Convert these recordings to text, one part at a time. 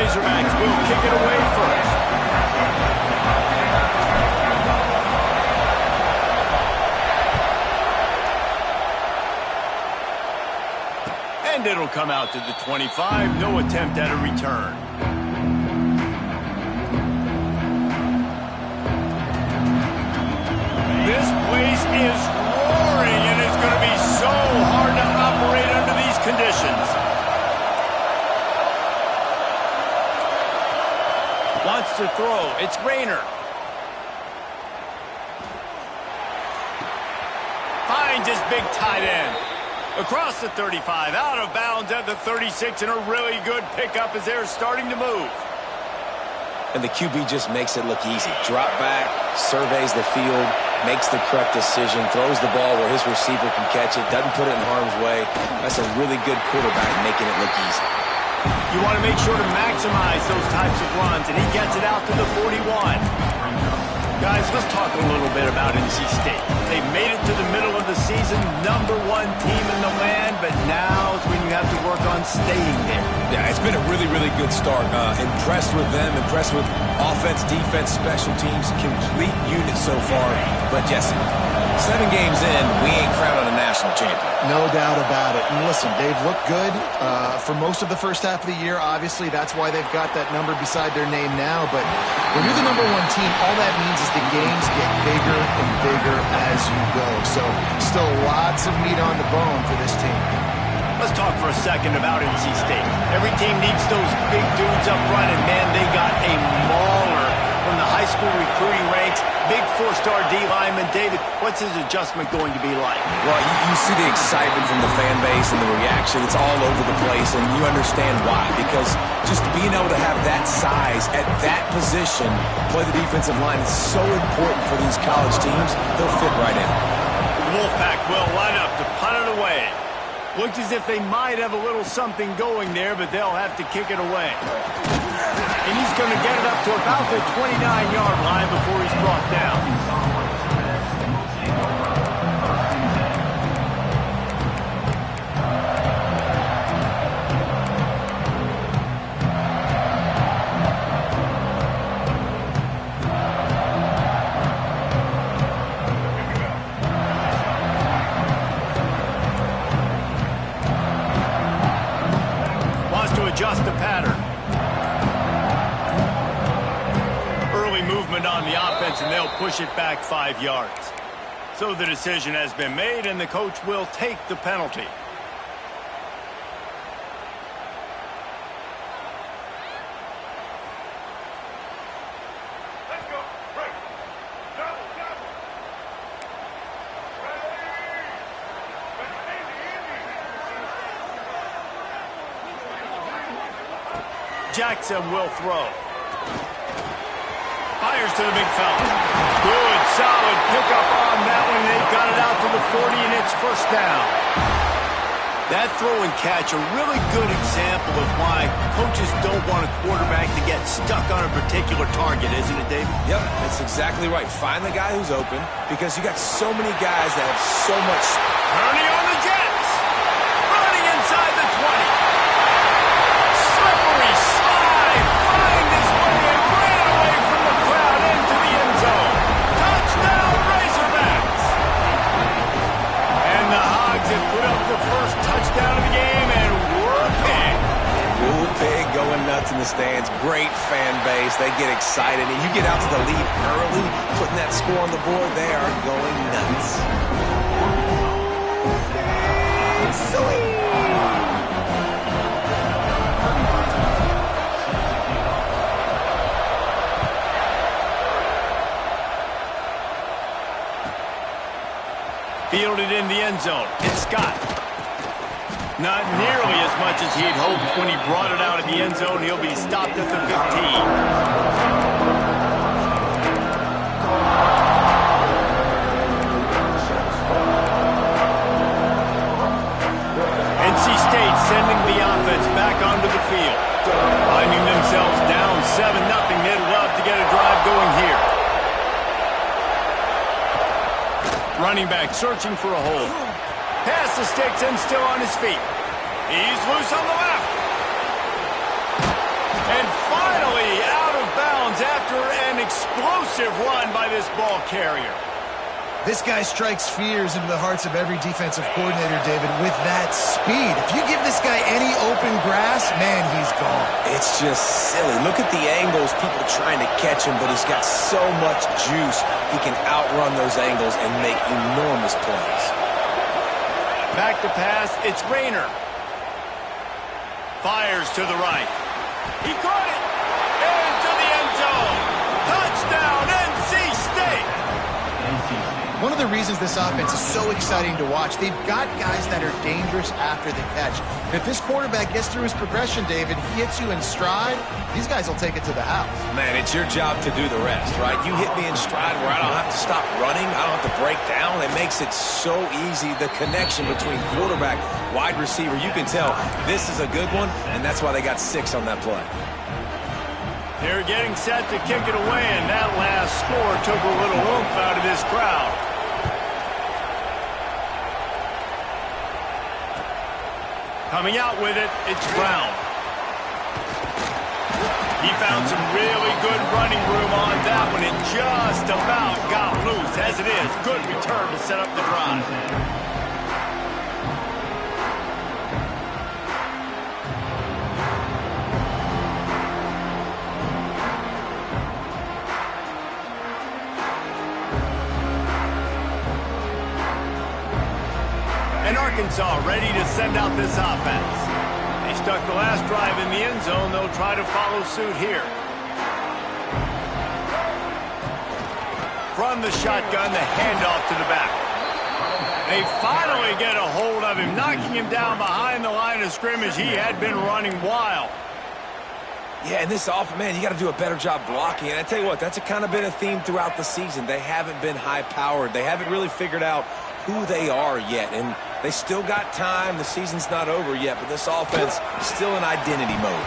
Razorbacks will kick it away first. And it'll come out to the 25. No attempt at a return. This place is roaring, and it's going to be so hard to operate under these conditions. Wants to throw. It's Rayner. Finds his big tight end. Across the 35, out of bounds at the 36, and a really good pickup as they're starting to move. And the QB just makes it look easy. Drop back, surveys the field, makes the correct decision, throws the ball where his receiver can catch it, doesn't put it in harm's way. That's a really good quarterback making it look easy. You want to make sure to maximize those types of runs, and he gets it out to the 41. Guys, let's talk a little bit about NC State. They made it to the middle of the season, #1 team in the land, but now is when you have to work on staying there. Yeah, it's been a really, really good start. Impressed with them, impressed with offense, defense, special teams, complete unit so far. But Jesse, 7 games in, we ain't crowned on a national champion. No doubt about it. And listen, they've looked good for most of the first half of the year. Obviously, that's why they've got that number beside their name now. But when you're the #1 team, all that means is the games get bigger and bigger as you go. So still lots of meat on the bone for this team. Let's talk for a second about NC State. Every team needs those big dudes up front, and man, they got a mauler from the high school recruiting ranks. Big 4-star D lineman. David, what's his adjustment going to be like? Well, you see the excitement from the fan base and the reaction. It's all over the place, and you understand why. Because just being able to have that size at that position, play the defensive line, is so important for these college teams. They'll fit right in. The Wolfpack will line up to punt it away. Looks as if they might have a little something going there, but they'll have to kick it away. And he's going to get it up to about the 29-yard line before he's brought down. Adjust the pattern. Early movement on the offense, and they'll push it back 5 yards. So the decision has been made, and the coach will take the penalty. Let's go. Break. Double, double. Jackson will throw. Fires to the big fella. Good, solid pickup on that one. They've got it out to the 40, and it's first down. That throw and catch, a really good example of why coaches don't want a quarterback to get stuck on a particular target, isn't it, David? Yep, that's exactly right. Find the guy who's open, because you got so many guys that have so much... Turning on the Jets. Running inside the 20. Slippery slide. Find his way and ran away from the crowd into the end zone. Touchdown, Razorbacks. And the Hogs have put up the first touchdown of the game, and we're big. Woo pig going nuts in the stands. Great fan base. They get excited, and you get out to the lead early, putting that score on the board. They are going nuts. Sweet. Fielded in the end zone. It's Scott. Not nearly as much as he'd hoped when he brought it out of the end zone. He'll be stopped at the 15. NC State sending the offense back onto the field. Finding themselves down 7-0. They'd love to get a drive going here. Running back searching for a hole. Pass the sticks and still on his feet. He's loose on the left. And explosive run by this ball carrier. This guy strikes fears into the hearts of every defensive coordinator, David, with that speed. If you give this guy any open grass, man, he's gone. It's just silly. Look at the angles, people trying to catch him, but he's got so much juice. He can outrun those angles and make enormous plays. Back to pass, it's Rayner. Fires to the right. He caught it! Into the end zone! Touchdown, NC State! One of the reasons this offense is so exciting to watch, they've got guys that are dangerous after the catch. And if this quarterback gets through his progression, David, he hits you in stride, these guys will take it to the house. Man, it's your job to do the rest, right? You hit me in stride where I don't have to stop running. I don't have to break down. It makes it so easy. The connection between quarterback, wide receiver, you can tell this is a good one, and that's why they got 6 on that play. They're getting set to kick it away, and that last score took a little oomph out of this crowd. Coming out with it, it's Brown. He found some really good running room on that one. It just about got loose. As it is, good return to set up the drive. And Arkansas ready to send out this offense. They stuck the last drive in the end zone. They'll try to follow suit here. From the shotgun, the handoff to the back. They finally get a hold of him, knocking him down behind the line of scrimmage. He had been running wild. Yeah, and this offense, man, you got to do a better job blocking. And I tell you what, that's kind of been a theme throughout the season. They haven't been high-powered. They haven't really figured out who they are yet. And they still got time. The season's not over yet, but this offense is still in identity mode.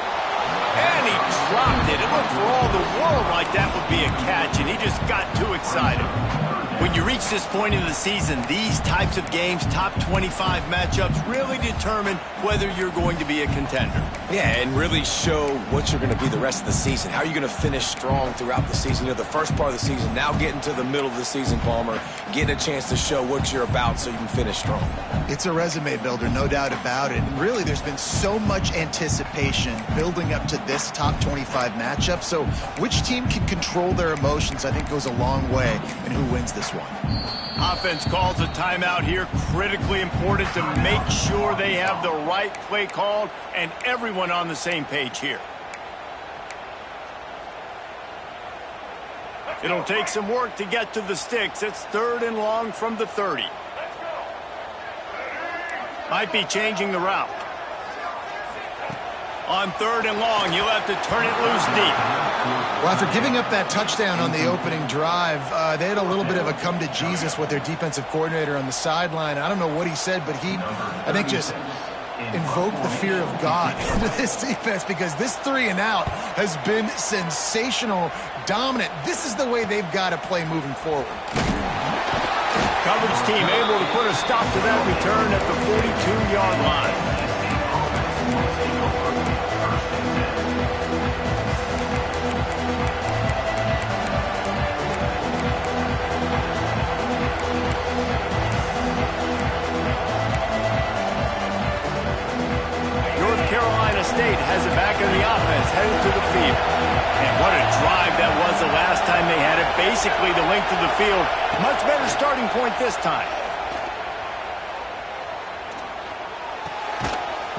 And he dropped it. It looked for all the world like that would be a catch, and he just got too excited. When you reach this point in the season, these types of games, top 25 matchups, really determine whether you're going to be a contender. Yeah, and really show what you're going to be the rest of the season. How are you going to finish strong throughout the season? You know, the first part of the season, now getting to the middle of the season, Palmer, getting a chance to show what you're about so you can finish strong. It's a resume builder, no doubt about it. And really, there's been so much anticipation building up to this top 25 matchup. So which team can control their emotions, I think, goes a long way in who wins this one. Offense calls a timeout here. Critically important to make sure they have the right play called and everyone on the same page here. It'll take some work to get to the sticks. It's 3rd and long from the 30. Might be changing the route. On 3rd and long, you'll have to turn it loose deep. Well, after giving up that touchdown on the opening drive, they had a little bit of a come to Jesus with their defensive coordinator on the sideline. I don't know what he said, but he, I think, just invoked the fear of God into this defense, because this 3 and out has been sensational, dominant. This is the way they've got to play moving forward. Coverage team able to put a stop to that return at the 42-yard line. State has it back in the offense, headed to the field. And what a drive that was the last time they had it. Basically the length of the field. Much better starting point this time.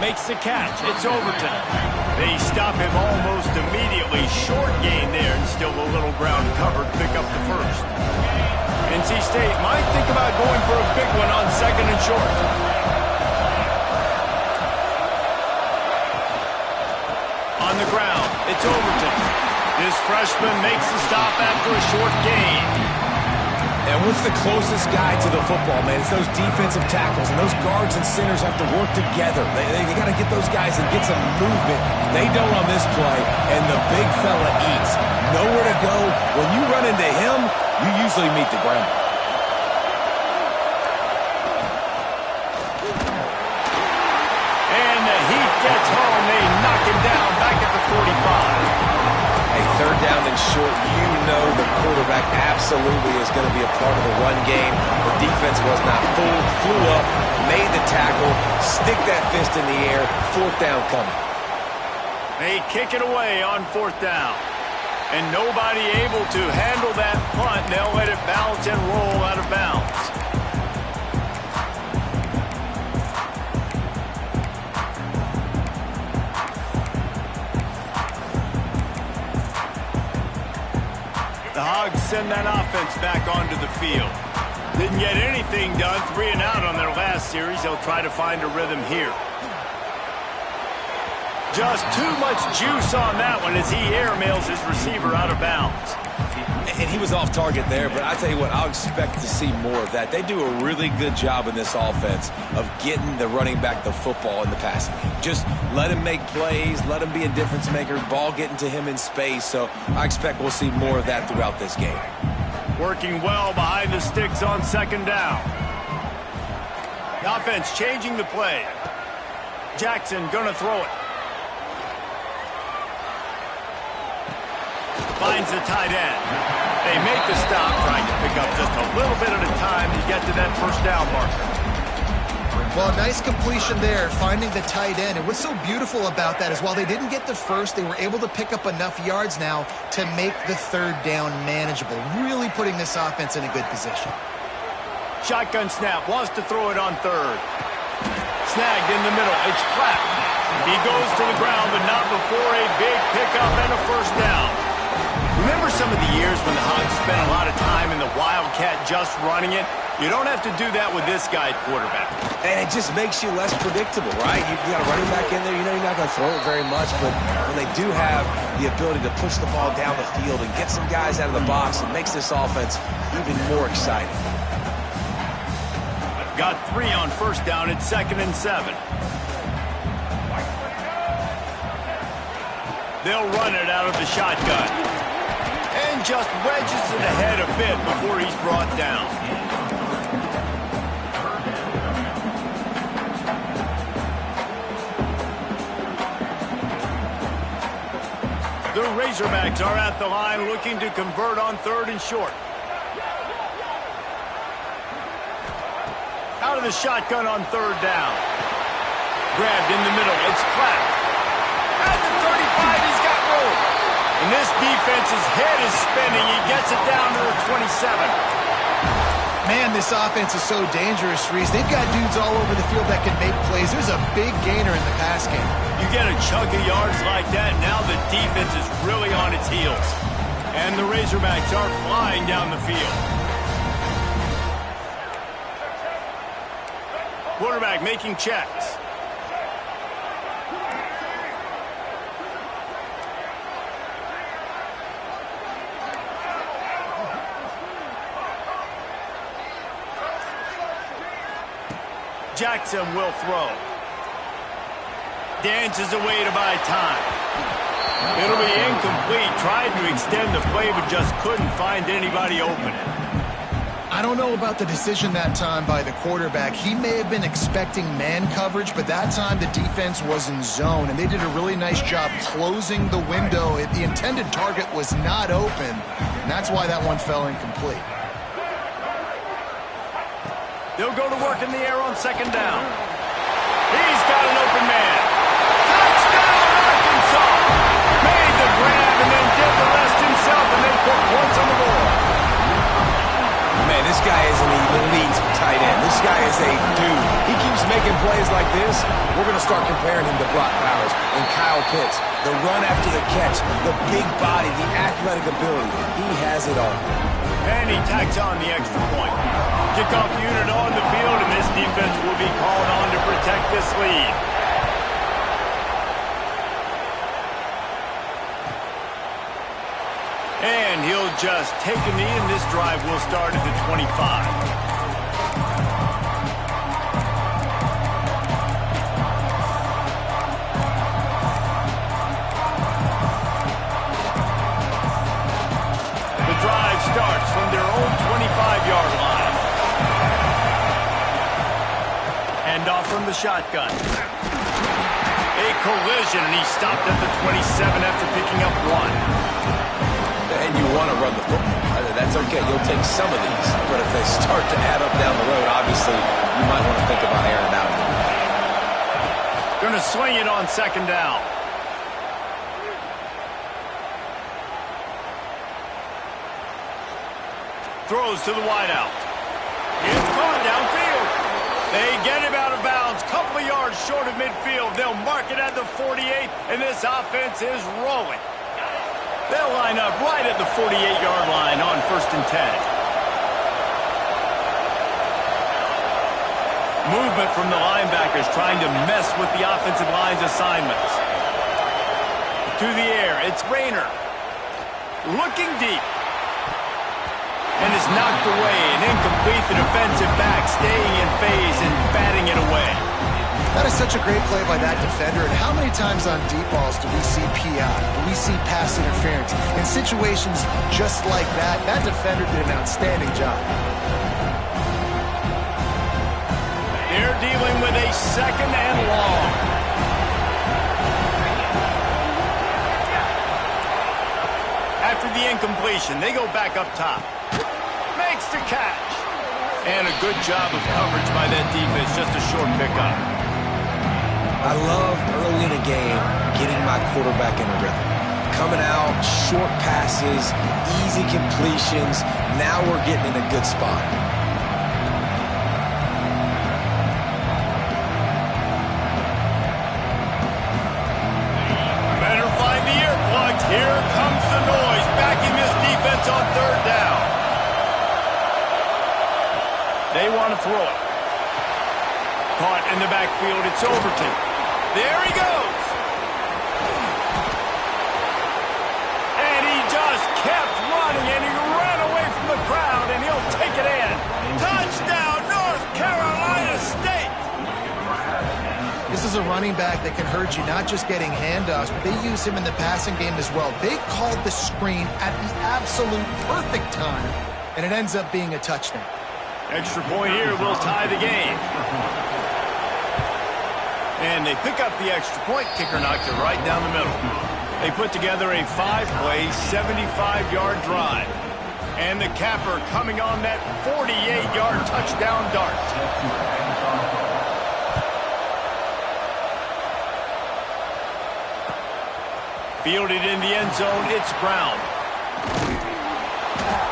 Makes the catch. It's Overton. They stop him almost immediately. Short gain there, and still a little ground covered. Pick up the first. NC State might think about going for a big one on 2nd and short. On the ground, it's Overton. This freshman makes the stop after a short gain. And what's the closest guy to the football, man? It's those defensive tackles, and those guards and centers have to work together. They got to get those guys and get some movement. They don't on this play, and the big fella eats. Nowhere to go. When you run into him, you usually meet the ground. And the heat gets home. They knock him down back at the 45. Hey, 3rd down and short. You know the quarterback absolutely is going to be a part of the run game. The defense was not fooled, flew up, made the tackle, stick that fist in the air, fourth down coming. They kick it away on fourth down. And nobody able to handle that punt. They'll let it bounce and roll out of bounds. The Hogs send that offense back onto the field. Didn't get anything done, 3 and out on their last series. They'll try to find a rhythm here. Just too much juice on that one as he airmails his receiver out of bounds. And he was off target there, but I tell you what, I'll expect to see more of that. They do a really good job in this offense of getting the running back the football in the passing game. Just let him make plays, let him be a difference maker, ball getting to him in space. So I expect we'll see more of that throughout this game. Working well behind the sticks on second down. The offense changing the play. Jackson gonna throw it. Finds the tight end. They make the stop, trying to pick up just a little bit at a time to get to that first down marker. Well, nice completion there, finding the tight end. And what's so beautiful about that is while they didn't get the first, they were able to pick up enough yards now to make the third down manageable, really putting this offense in a good position. Shotgun snap, wants to throw it on third. Snagged in the middle, it's Platt. He goes to the ground, but not before a big pickup and a first down. Remember some of the years when the Hogs spent a lot of time in the Wildcat just running it? You don't have to do that with this guy at quarterback. And it just makes you less predictable, right? You got a running back in there. You know you're not going to throw it very much, but when they do have the ability to push the ball down the field and get some guys out of the box, it makes this offense even more exciting. Got 3 on first down at 2nd and 7. They'll run it out of the shotgun. And just wedges it ahead a bit before he's brought down. The Razorbacks are at the line looking to convert on 3rd and short. Out of the shotgun on 3rd down. Grabbed in the middle. It's Platt. At the 35, he's got room. And this defense's head is spinning. He gets it down to the 27. Man, this offense is so dangerous, Reese. They've got dudes all over the field that can make plays. There's a big gainer in the pass game. You get a chunk of yards like that, now the defense is really on its heels. And the Razorbacks are flying down the field. Quarterback making checks. Jackson will throw. Dances away to buy time. It'll be incomplete. Tried to extend the play, but just couldn't find anybody open. I don't know about the decision that time by the quarterback. He may have been expecting man coverage, but that time the defense was in zone, and they did a really nice job closing the window. The intended target was not open, and that's why that one fell incomplete. They'll go to work in the air on 2nd down. He's got an open man. Touchdown, Arkansas! Made the grab and then did the rest himself, and they put points on the board. Man, this guy is an elite tight end. This guy is a dude. He keeps making plays like this. We're going to start comparing him to Brock Bowers and Kyle Pitts. The run after the catch, the big body, the athletic ability. He has it all. And he tacks on the extra point. Kickoff unit on the field, and this defense will be called on to protect this lead. And he'll just take a knee, and this drive will start at the 25. Starts from their own 25-yard line. Hand off from the shotgun. A collision, and he stopped at the 27 after picking up 1. And you want to run the football. okay, you'll take some of these. But if they start to add up down the road, obviously, you might want to think about airing it out a little bit. Going to swing it on second down. Throws to the wideout. It's caught downfield. They get him out of bounds. Couple of yards short of midfield. They'll mark it at the 48, and this offense is rolling. They'll line up right at the 48-yard line on 1st and 10. Movement from the linebackers trying to mess with the offensive line's assignments. To the air, it's Rayner. Looking deep. And it's knocked away and incomplete. The defensive back staying in phase and batting it away. That is such a great play by that defender. And how many times on deep balls do we see PI? Do we see pass interference? In situations just like that, that defender did an outstanding job. They're dealing with a 2nd and long. After the incompletion, they go back up top. Makes the catch. And a good job of coverage by that defense. Just a short pickup. I love early in a game getting my quarterback in a rhythm. Coming out, short passes, easy completions. Now we're getting in a good spot. Better find the earplugs. Here comes the noise. Backing this defense on 3rd down. They want to throw it. Caught in the backfield. It's Overton. There he goes. And he just kept running, and he ran away from the crowd, and he'll take it in. Touchdown, North Carolina State. This is a running back that can hurt you, not just getting handoffs, but they use him in the passing game as well. They called the screen at the absolute perfect time, and it ends up being a touchdown. Extra point here will tie the game. And they pick up the extra point. Kicker knocked it right down the middle. They put together a 5-play, 75-yard drive. And the capper coming on that 48-yard touchdown dart. Fielded in the end zone, it's Brown.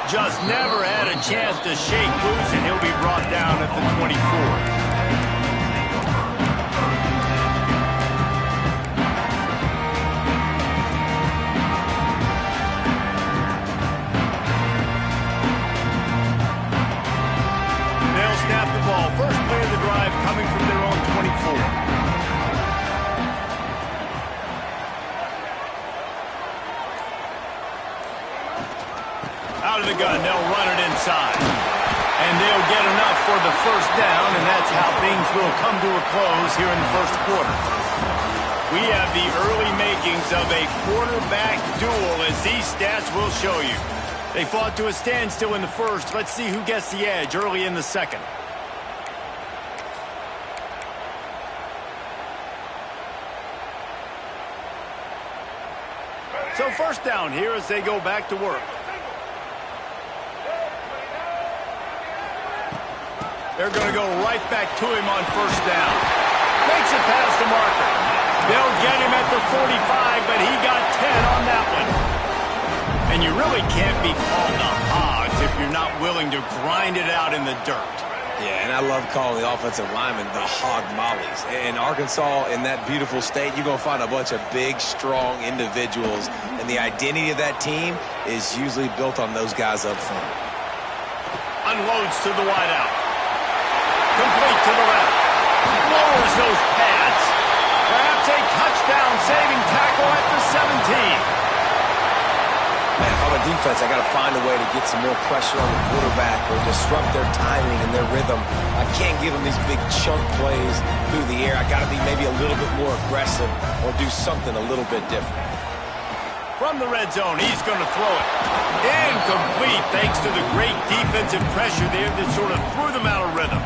Just never had a chance to shake loose, and he'll be brought down at the 24. First play of the drive coming from their own 24. Out of the gun, they'll run it inside. And they'll get enough for the 1st down, and that's how things will come to a close here in the 1st quarter. We have the early makings of a quarterback duel, as these stats will show you. They fought to a standstill in the 1st. Let's see who gets the edge early in the 2nd. So 1st down here as they go back to work. They're going to go right back to him on 1st down. Makes it past the marker. They'll get him at the 45, but he got 10 on that one. And you really can't be called the Hogs if you're not willing to grind it out in the dirt. Yeah, and I love calling the offensive linemen the hog mollies. In Arkansas, in that beautiful state, you're going to find a bunch of big, strong individuals, and the identity of that team is usually built on those guys up front. Unloads to the wideout. Complete to the left. Lowers those pads. Perhaps a touchdown-saving tackle at the 17. Man, if I'm a defense, I got to find a way to get some more pressure on the quarterback or disrupt their timing and their rhythm. I can't give them these big chunk plays through the air. I got to be maybe a little bit more aggressive or do something a little bit different. From the red zone, he's going to throw it. Incomplete, thanks to the great defensive pressure there that sort of threw them out of rhythm.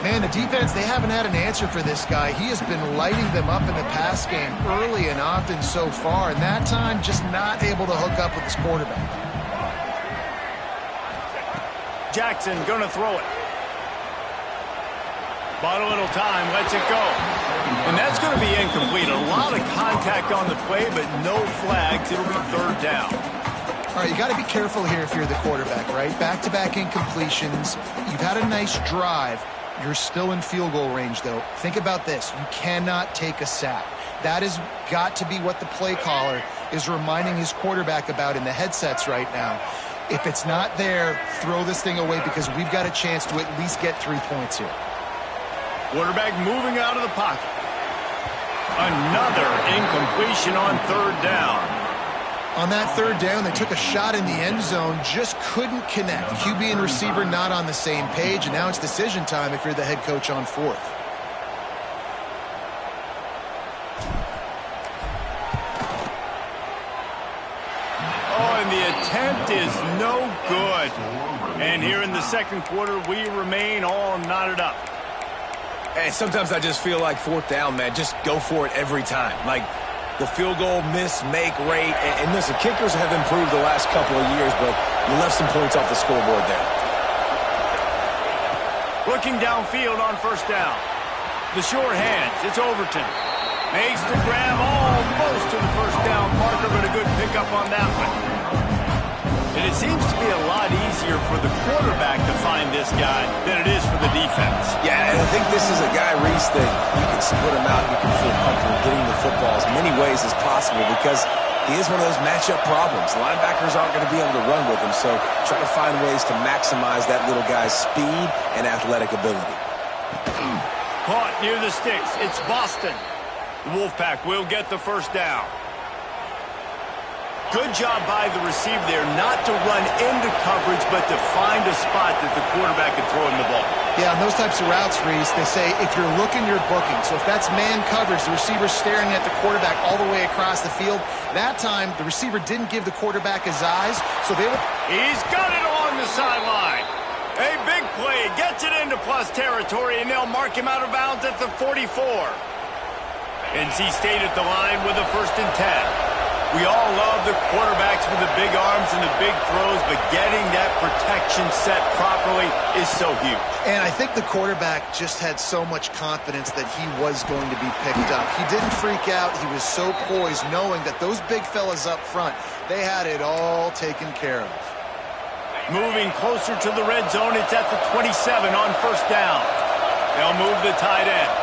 Man, the defense, they haven't had an answer for this guy. He has been lighting them up in the pass game early and often so far, and that time just not able to hook up with his quarterback. Jackson gonna throw it. Bought a little time, lets it go. And that's going to be incomplete. A lot of contact on the play, but no flags. It'll be third down. All right, you got to be careful here if you're the quarterback, right? Back-to-back incompletions. You've had a nice drive. You're still in field goal range, though. Think about this. You cannot take a sack. That has got to be what the play caller is reminding his quarterback about in the headsets right now. If it's not there, throw this thing away because we've got a chance to at least get 3 points here. Quarterback moving out of the pocket. Another incompletion on third down. On that third down, they took a shot in the end zone, just couldn't connect. QB and receiver not on the same page, and now it's decision time if you're the head coach on fourth. Oh, and the attempt is no good. And here in the second quarter, we remain all knotted up. Hey, sometimes I just feel like fourth down, man. Just go for it every time. Like the field goal miss-make rate. And listen, kickers have improved the last couple of years, but you left some points off the scoreboard there. Looking downfield on first down. The short hands. It's Overton. Makes the grab almost to the first down marker, but a good pickup on that one. And it seems to be a lot easier for the quarterback to find this guy than it is for the defense. Yeah, and I think this is a guy, Reese, that you can split him out. You can feel comfortable getting the football as many ways as possible because he is one of those matchup problems. Linebackers aren't going to be able to run with him, so try to find ways to maximize that little guy's speed and athletic ability. Caught near the sticks. It's Boston. The Wolfpack will get the first down. Good job by the receiver there not to run into coverage, but to find a spot that the quarterback can throw him the ball. Yeah, on those types of routes, Reese, they say if you're looking, you're booking. So if that's man coverage, the receiver's staring at the quarterback all the way across the field. That time, the receiver didn't give the quarterback his eyes, so they were... He's got it along the sideline. A big play, gets it into plus territory, and they'll mark him out of bounds at the 44. NC State at the line with a 1st and 10. We all love the quarterbacks with the big arms and the big throws, but getting that protection set properly is so huge. And I think the quarterback just had so much confidence that he was going to be picked up. He didn't freak out. He was so poised, knowing that those big fellas up front, they had it all taken care of. Moving closer to the red zone, it's at the 27 on first down. They'll move the tight end.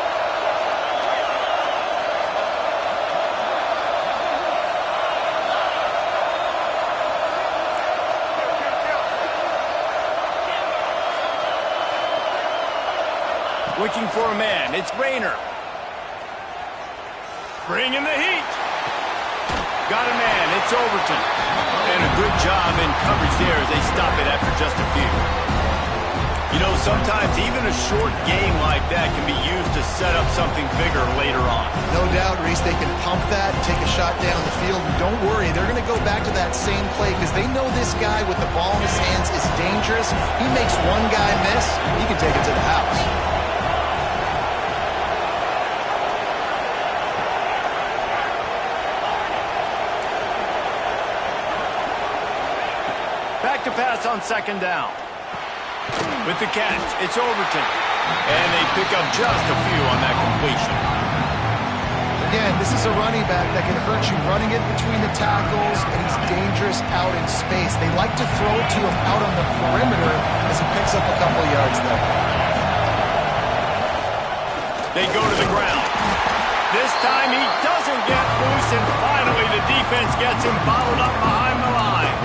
Looking for a man. It's Rayner. Bringing the heat. Got a man. It's Overton. And a good job in coverage there as they stop it after just a few. You know, sometimes even a short game like that can be used to set up something bigger later on. No doubt, Reese, they can pump that, take a shot down the field, and don't worry, they're going to go back to that same play because they know this guy with the ball in his hands is dangerous. He makes one guy miss, he can take it to the house. Back to pass on second down. With the catch, it's Overton. And they pick up just a few on that completion. Again, this is a running back that can hurt you running it between the tackles, and he's dangerous out in space. They like to throw it to him out on the perimeter as he picks up a couple yards there. They go to the ground. This time he doesn't get loose, and finally the defense gets him bottled up behind the line.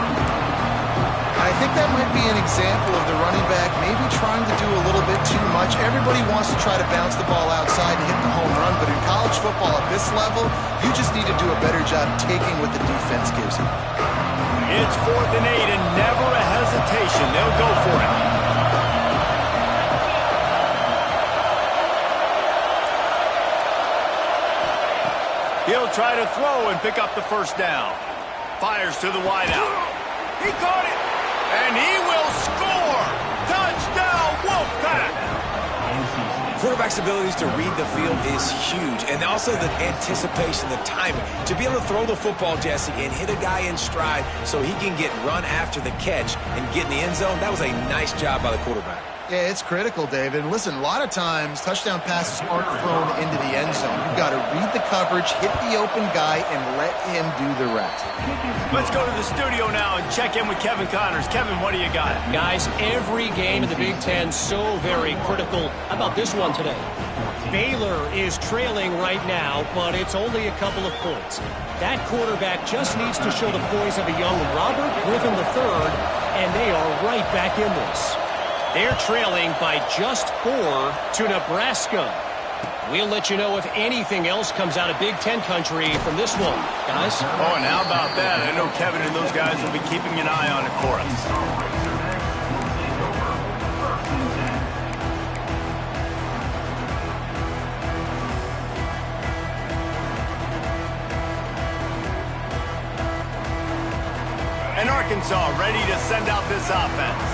I think that might be an example of the running back maybe trying to do a little bit too much. Everybody wants to try to bounce the ball outside and hit the home run, but in college football at this level, you just need to do a better job taking what the defense gives you. It's 4th and 8 and never a hesitation. They'll go for it. He'll try to throw and pick up the first down. Fires to the wideout. He caught it. And he will score! Touchdown, Wolfpack! quarterback's abilities to read the field is huge, and also the anticipation, the timing. To be able to throw the football, Jesse, and hit a guy in stride so he can get run after the catch and get in the end zone, that was a nice job by the quarterback. Yeah, it's critical, David. And listen, a lot of times touchdown passes aren't thrown into the end zone. You've got to read the coverage, hit the open guy, and let him do the rest. Let's go to the studio now and check in with Kevin Connors. Kevin, what do you got? Guys, every game in the Big Ten so very critical. How about this one today? Baylor is trailing right now, but it's only a couple of points. That quarterback just needs to show the poise of a young Robert Griffin III, and they are right back in this. They're trailing by just 4 to Nebraska. We'll let you know if anything else comes out of Big Ten country from this one, guys. Oh, and how about that? I know Kevin and those guys will be keeping an eye on it for us. And Arkansas ready to send out this offense.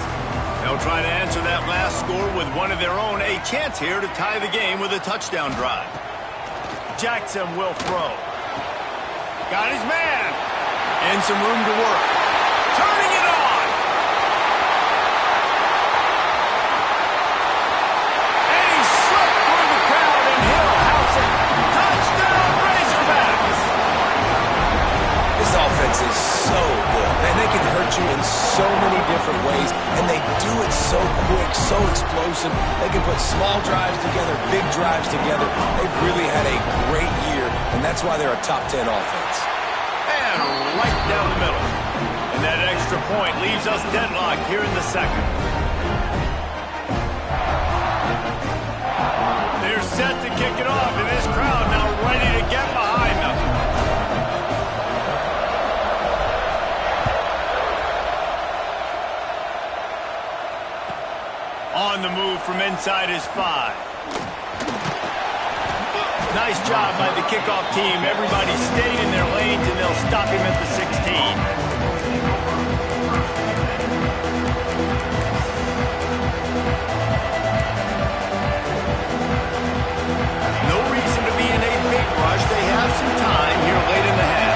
They'll try to answer that last score with one of their own. A chance here to tie the game with a touchdown drive. Jackson will throw. Got his man. And some room to work. Turning it on. And he slipped through the crowd and Hill house it. Touchdown Razorbacks. This offense is so good. Man, they can hurt you in so many different ways, and they do it so quick, so explosive. They can put small drives together, big drives together. They've really had a great year, and that's why they're a top 10 offense. And right down the middle. And that extra point leaves us deadlocked here in the second. They're set to kick it off, and this crowd now ready to get behind them. On the move from inside his 5. Nice job by the kickoff team. Everybody staying in their lanes, and they'll stop him at the 16. No reason to be in a big rush. They have some time here late in the half.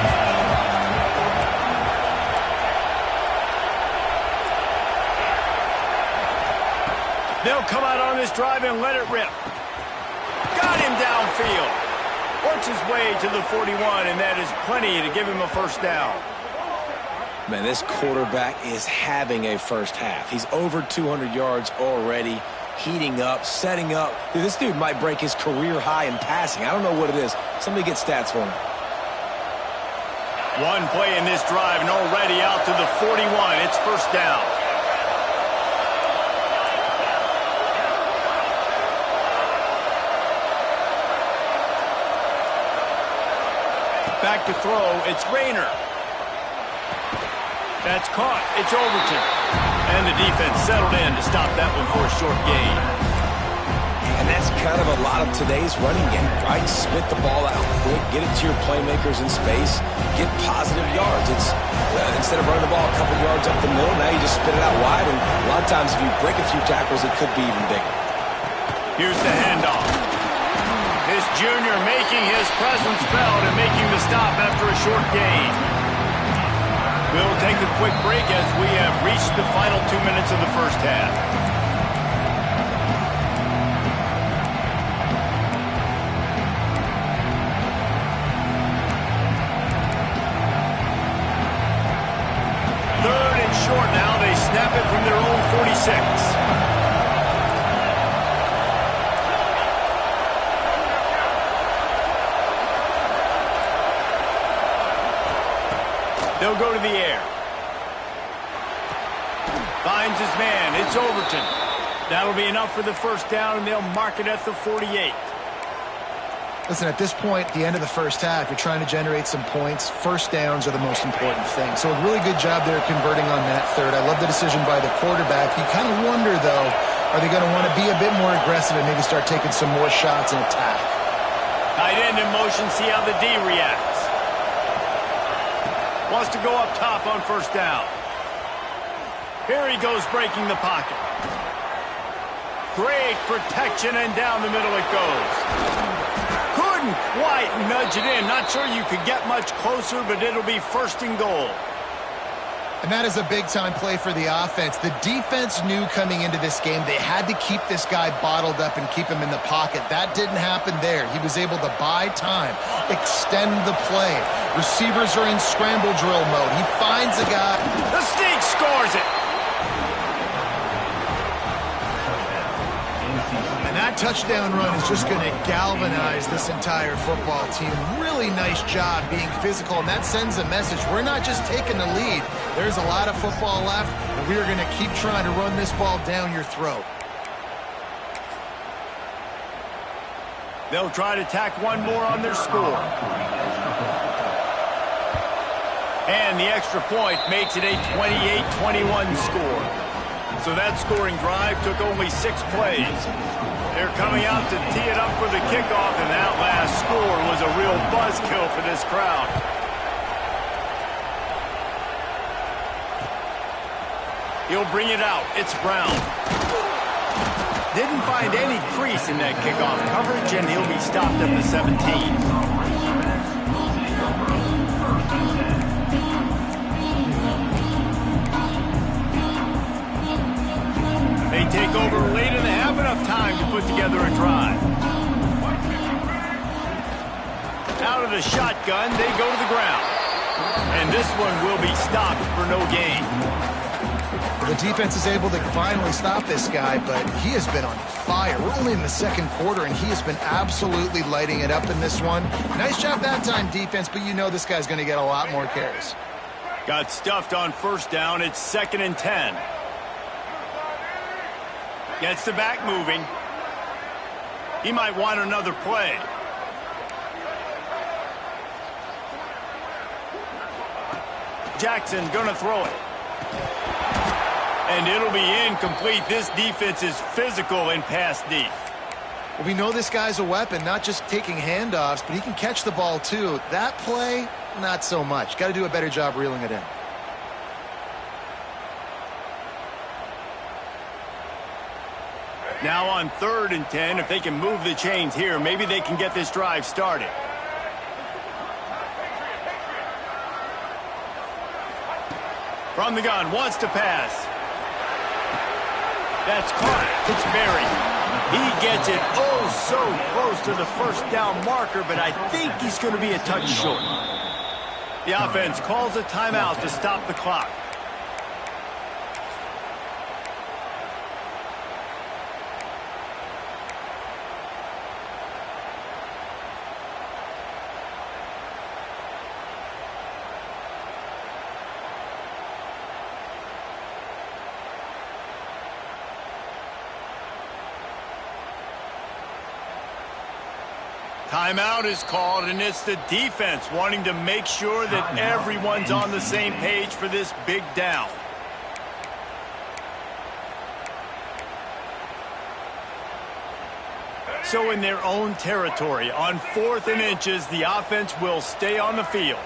They'll come out on this drive and let it rip. Got him downfield. Works his way to the 41, and that is plenty to give him a first down. Man, this quarterback is having a first half. He's over 200 yards already, heating up, setting up. Dude, this dude might break his career high in passing. I don't know what it is. Somebody get stats for him. One play in this drive, and already out to the 41. It's first down. Back to throw, it's Rayner. That's caught, it's Overton. And the defense settled in to stop that one for a short gain. And that's kind of a lot of today's running game, right? Spit the ball out quick, get it to your playmakers in space, get positive yards. It's instead of running the ball a couple yards up the middle, now you just spit it out wide, and a lot of times if you break a few tackles, it could be even bigger. Here's the handoff. This junior making his presence felt and making the stop after a short gain. We'll take a quick break as we have reached the final 2 minutes of the first half. Third and short now. They snap it from their own 46. They'll go to the air. Finds his man. It's Overton. That'll be enough for the first down, and they'll mark it at the 48. Listen, at this point, the end of the first half, you're trying to generate some points. First downs are the most important thing. So a really good job there converting on that third. I love the decision by the quarterback. You kind of wonder, though, are they going to want to be a bit more aggressive and maybe start taking some more shots and attack? Tight end in motion, see how the D reacts. Wants to go up top on first down. Here he goes breaking the pocket. Great protection, and down the middle it goes. Couldn't quite nudge it in. Not sure you could get much closer, but it'll be first and goal. And that is a big-time play for the offense. The defense knew coming into this game they had to keep this guy bottled up and keep him in the pocket. That didn't happen there. He was able to buy time, extend the play. Receivers are in scramble drill mode. He finds a guy. The sneak scores it. That touchdown run is just going to galvanize this entire football team. Really nice job being physical, and that sends a message. We're not just taking the lead. There's a lot of football left, and we are going to keep trying to run this ball down your throat. They'll try to tack one more on their score. And the extra point makes it a 28-21 score. So that scoring drive took only 6 plays. They're coming out to tee it up for the kickoff, and that last score was a real buzzkill for this crowd. He'll bring it out. It's Brown. Didn't find any crease in that kickoff coverage, and he'll be stopped at the 17. They take over late and they have enough time to put together a drive. Out of the shotgun, they go to the ground. And this one will be stopped for no gain. The defense is able to finally stop this guy, but he has been on fire. We're only in the second quarter, and he has been absolutely lighting it up in this one. Nice job that time, defense, but you know this guy's going to get a lot more carries. Got stuffed on first down. It's 2nd and 10. Gets the back moving. He might want another play. Jackson gonna throw it. And it'll be incomplete. This defense is physical and pass deep. Well, we know this guy's a weapon, not just taking handoffs, but he can catch the ball too. That play, not so much. Got to do a better job reeling it in. Now on 3rd and 10, if they can move the chains here, maybe they can get this drive started. From the gun, wants to pass. That's caught. It's Berry. He gets it oh so close to the first down marker, but I think he's going to be a touch short. The offense calls a timeout to stop the clock. Timeout is called, and it's the defense wanting to make sure that everyone's on the same page for this big down. So in their own territory, on 4th and inches, the offense will stay on the field.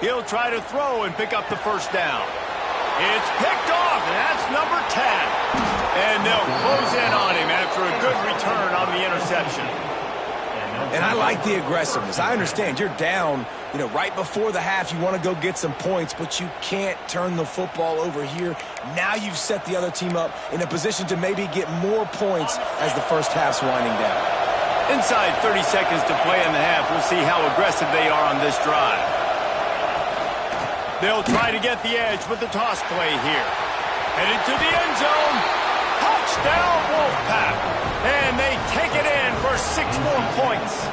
He'll try to throw and pick up the first down. It's picked off, and that's number 10. And they'll close in on him after a good return on the interception. And I like the aggressiveness. I understand you're down, right before the half. You want to go get some points, but you can't turn the football over here. Now you've set the other team up in a position to maybe get more points as the first half's winding down. Inside 30 seconds to play in the half. We'll see how aggressive they are on this drive. They'll try to get the edge with the toss play here. Headed to the end zone. Touchdown, Wolfpack. And they take it in for 6 more points.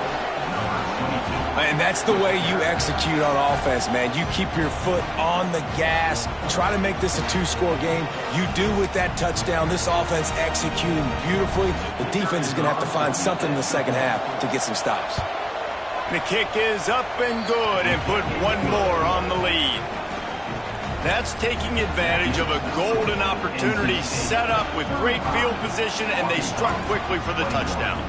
And that's the way you execute on offense, man. You keep your foot on the gas. Try to make this a 2-score game. You do with that touchdown. This offense executing beautifully. The defense is going to have to find something in the second half to get some stops. The kick is up and good, and put one more on the lead. That's taking advantage of a golden opportunity set up with great field position, and they struck quickly for the touchdown.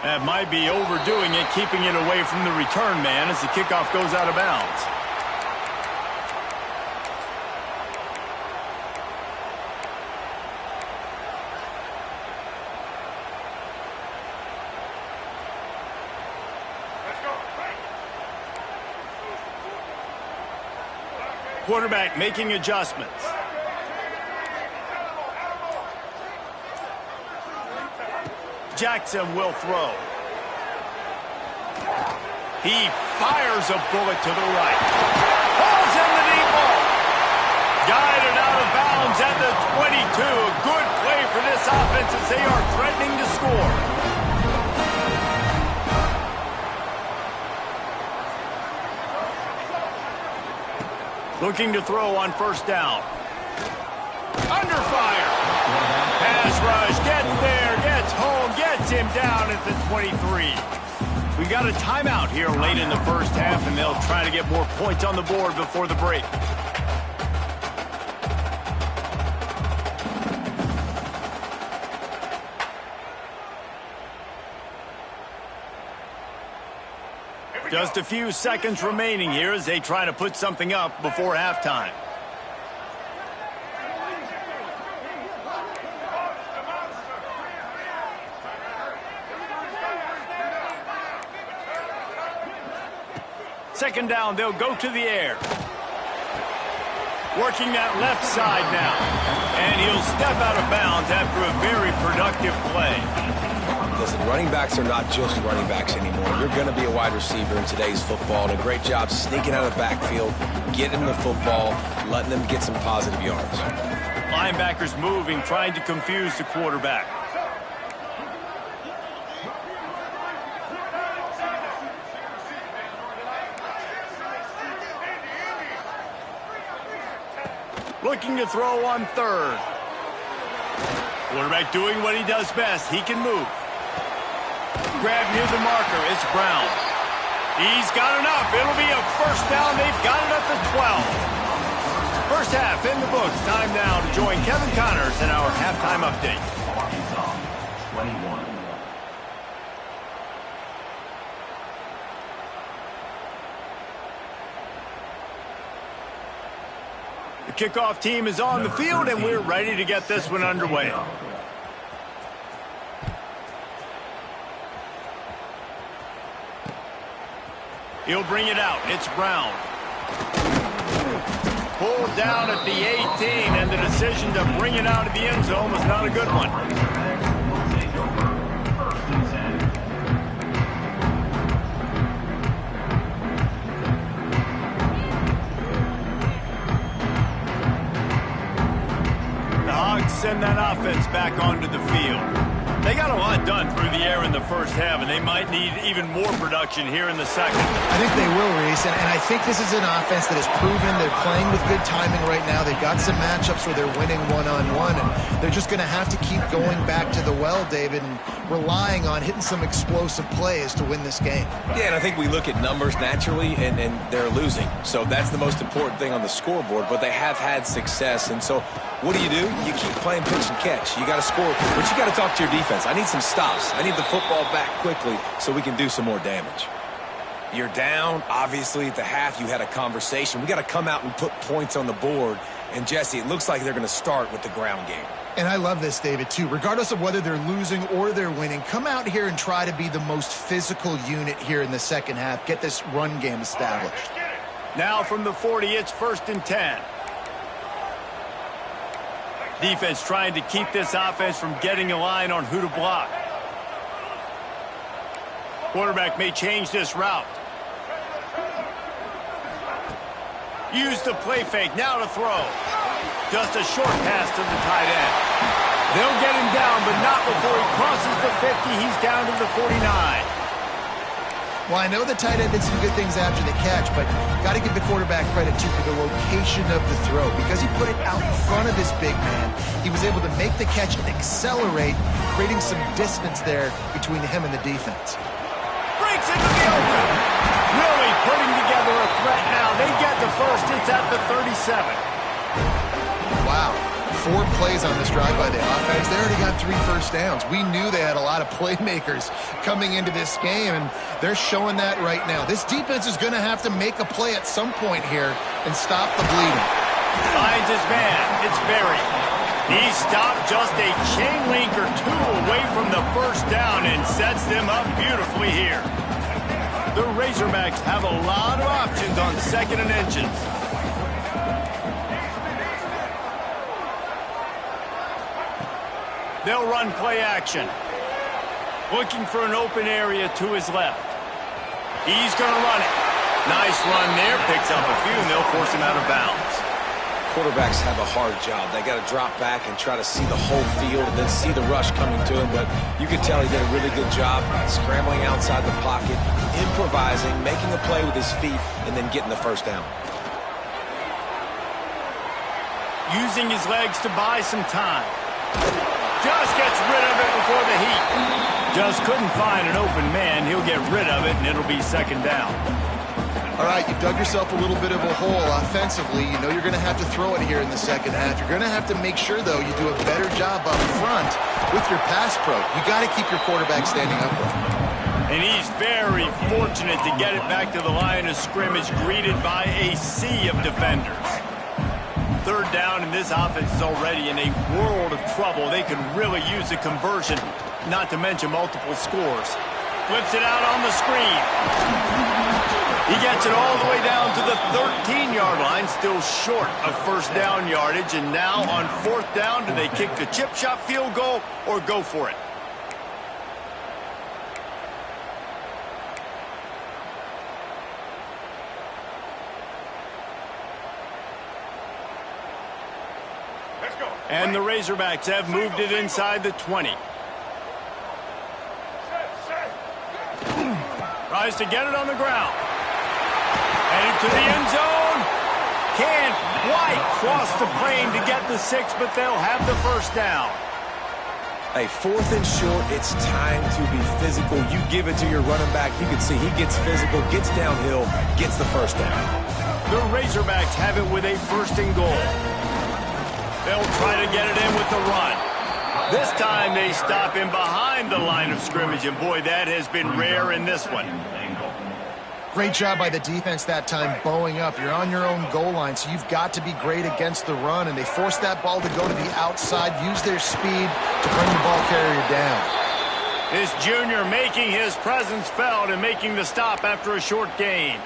That might be overdoing it, keeping it away from the return man as the kickoff goes out of bounds. Quarterback making adjustments. Jackson will throw. He fires a bullet to the right. Falls in the deep ball. Guided out of bounds at the 22. A good play for this offense as they are threatening to score. Looking to throw on first down. Under fire. Pass rush, gets there, gets home, gets him down at the 23. We got a timeout here late in the first half, and they'll try to get more points on the board before the break. Just a few seconds remaining here as they try to put something up before halftime. Second down, they'll go to the air. Working that left side now. And he'll step out of bounds after a very productive play. Listen, running backs are not just running backs anymore. You're going to be a wide receiver in today's football, and a great job sneaking out of the backfield, getting the football, letting them get some positive yards. Linebackers moving, trying to confuse the quarterback. Looking to throw on third. Quarterback doing what he does best. He can move. Grab near the marker. It's Brown. He's got enough. It'll be a first down. They've got it at the 12. First half in the books. Time now to join Kevin Connors in our halftime update. 21. The kickoff team is on the field, and we're ready to get this one underway. He'll bring it out. It's Brown. Pulled down at the 18, and the decision to bring it out of the end zone was not a good one. The Hogs send that offense back onto the field. They got a lot done through the air in the first half, and they might need even more production here in the second. I think they will, Reese, and I think this is an offense that has proven they're playing with good timing right now. They've got some matchups where they're winning one-on-one, and they're just going to have to keep going back to the well, David, and relying on hitting some explosive plays to win this game. Yeah, and I think we look at numbers naturally, and they're losing. So that's the most important thing on the scoreboard, but they have had success. And so what do? You keep playing pitch and catch. You got to score, but you got to talk to your defense. I need some stops. I need the football back quickly so we can do some more damage. You're down. Obviously, at the half, you had a conversation. We got to come out and put points on the board. And, Jesse, it looks like they're going to start with the ground game. And I love this, David, too. Regardless of whether they're losing or they're winning, come out here and try to be the most physical unit here in the second half. Get this run game established. Now from the 40, it's 1st and 10. Defense trying to keep this offense from getting a line on who to block. Quarterback may change this route. Use the play fake. Now to throw. Just a short pass to the tight end. They'll get him down, but not before he crosses the 50. He's down to the 49. Well, I know the tight end did some good things after the catch, but got to give the quarterback credit, too, for the location of the throw. Because he put it out in front of this big man, he was able to make the catch and accelerate, creating some distance there between him and the defense. Breaks into the open. Really putting together a threat now. They get the first. It's at the 37. Wow. 4 plays on this drive by the offense. They already got 3 first downs. We knew they had a lot of playmakers coming into this game, and they're showing that right now. This defense is going to have to make a play at some point here and stop the bleeding. Finds his man. It's Berry. He stopped just a chain link or 2 away from the first down and sets them up beautifully here. The Razorbacks have a lot of options on 2nd and inches. They'll run play action. Looking for an open area to his left. He's going to run it. Nice run there. Picks up a few, and they'll force him out of bounds. Quarterbacks have a hard job. They got to drop back and try to see the whole field and then see the rush coming to him. But you can tell he did a really good job scrambling outside the pocket, improvising, making a play with his feet, and then getting the first down. Using his legs to buy some time. Just gets rid of it before the heat. Just couldn't find an open man. He'll get rid of it, and it'll be 2nd down. All right, you've dug yourself a little bit of a hole offensively. You know you're going to have to throw it here in the second half. You're going to have to make sure, though, you do a better job up front with your pass pro. You got to keep your quarterback standing upright. And he's very fortunate to get it back to the line of scrimmage, greeted by a sea of defenders. 3rd down, and this offense is already in a world of trouble. They could really use a conversion, not to mention multiple scores. Flips it out on the screen. He gets it all the way down to the 13-yard line, still short of first down yardage. And now on 4th down, do they kick the chip shot field goal or go for it? And the Razorbacks have moved it inside the 20. Tries to get it on the ground. Headed to the end zone. Can't quite cross the plane to get the 6, but they'll have the first down. Hey, 4th and short, it's time to be physical. You give it to your running back. You can see he gets physical, gets downhill, gets the first down. The Razorbacks have it with a 1st and goal. They'll try to get it in with the run. This time they stop him behind the line of scrimmage, and boy, that has been rare in this one. Great job by the defense that time, bowing up. You're on your own goal line, so you've got to be great against the run, and they force that ball to go to the outside, use their speed to bring the ball carrier down. This junior making his presence felt and making the stop after a short gain.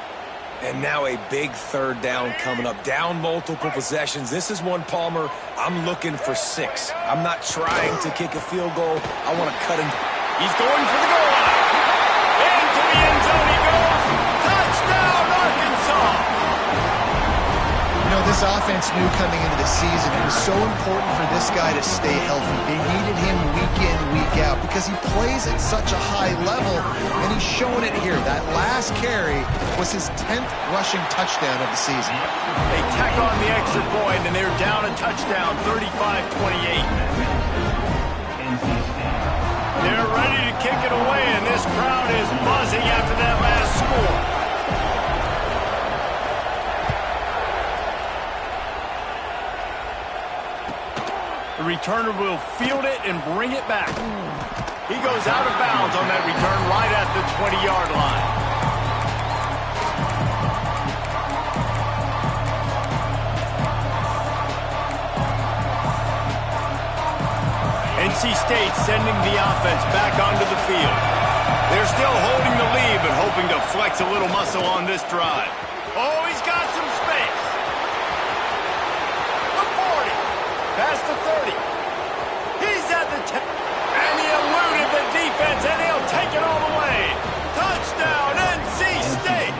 And now a big 3rd down coming up. Down multiple possessions. This is one, Palmer, I'm looking for 6. I'm not trying to kick a field goal. I want to cut him. He's going for the goal line. Into the end zone he goes. Touchdown, Arkansas. You know, this offense knew coming into the season it was so important for this guy to stay healthy. They needed him week in, week out because he plays at such a high level, and he's showing it here. That last carry was his 10th rushing touchdown of the season. They tack on the extra point, and they're down a touchdown, 35-28. They're ready to kick it away, and this crowd is buzzing after that last score. The returner will field it and bring it back. He goes out of bounds on that return right at the 20-yard line. NC State sending the offense back onto the field. They're still holding the lead, but hoping to flex a little muscle on this drive. Oh, he's got some space. The 40. Past the 30. He's at the 10. And he eluded the defense, and he'll take it all the way. Touchdown, NC State.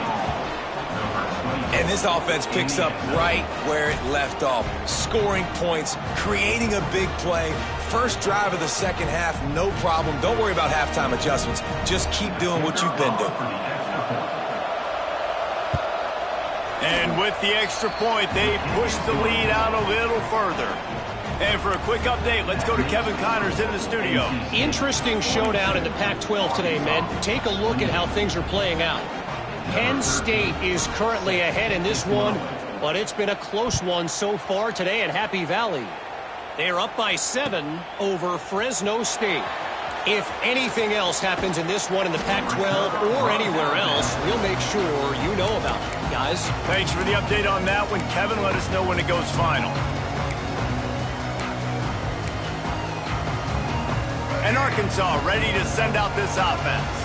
And this offense picks up right where it left off. Scoring points, creating a big play. First drive of the second half, no problem. Don't worry about halftime adjustments. Just keep doing what you've been doing. And with the extra point, they push the lead out a little further. And for a quick update, let's go to Kevin Connors in the studio. Interesting showdown in the Pac-12 today, men. Take a look at how things are playing out. Penn State is currently ahead in this one, but it's been a close one so far today at Happy Valley. They are up by 7 over Fresno State. If anything else happens in this one in the Pac-12 or anywhere else, we'll make sure you know about it, guys. Thanks for the update on that one, Kevin. Let us know when it goes final. And Arkansas ready to send out this offense.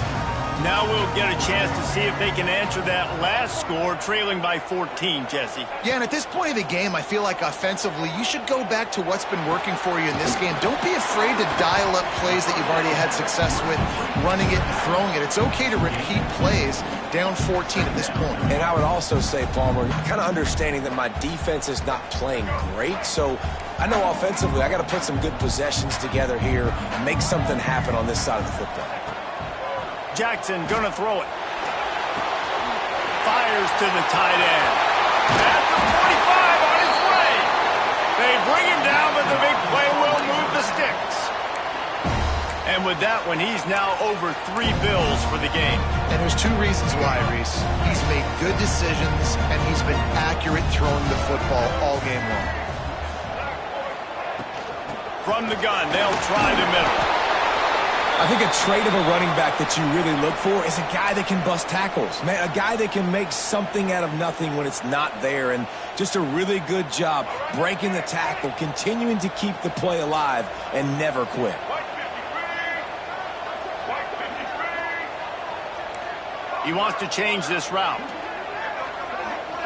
Now we'll get a chance to see if they can answer that last score, trailing by 14, Jesse. Yeah, and at this point of the game, I feel like offensively, you should go back to what's been working for you in this game. Don't be afraid to dial up plays that you've already had success with, running it and throwing it. It's okay to repeat plays down 14 at this point. And I would also say, Palmer, kind of understanding that my defense is not playing great, so I know offensively I got to put some good possessions together here and make something happen on this side of the football. Jackson gonna throw it. Fires to the tight end. At the 45 on his way. They bring him down, but the big play will move the sticks. And with that one, he's now over 3 bills for the game. And there's 2 reasons why, Reese. He's made good decisions, and he's been accurate throwing the football all game long. From the gun, they'll try the middle. I think a trait of a running back that you really look for is a guy that can bust tackles. Man, a guy that can make something out of nothing when it's not there. And just a really good job breaking the tackle, continuing to keep the play alive, and never quit. He wants to change this route.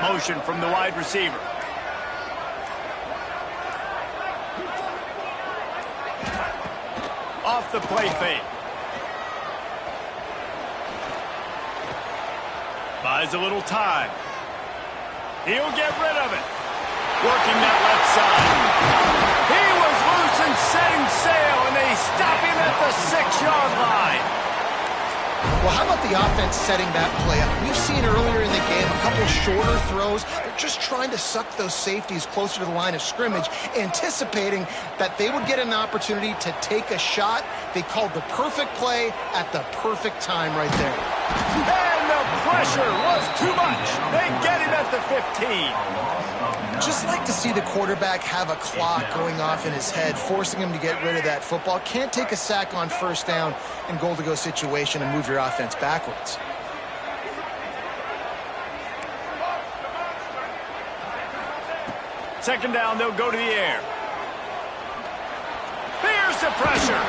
Motion from the wide receiver. Off the play fake. Buys a little time. He'll get rid of it. Working that left side. He was loose and setting sail, and they stop him at the 6-yard line. Well, how about the offense setting that play up? We've seen earlier in the game a couple shorter throws. They're just trying to suck those safeties closer to the line of scrimmage, anticipating that they would get an opportunity to take a shot. They called the perfect play at the perfect time right there. And the pressure was too much. They get him at the 15. Just like to see the quarterback have a clock going off in his head, forcing him to get rid of that football. Can't take a sack on first down in goal-to-go situation and move your offense backwards. Second down, they'll go to the air. Here's the pressure.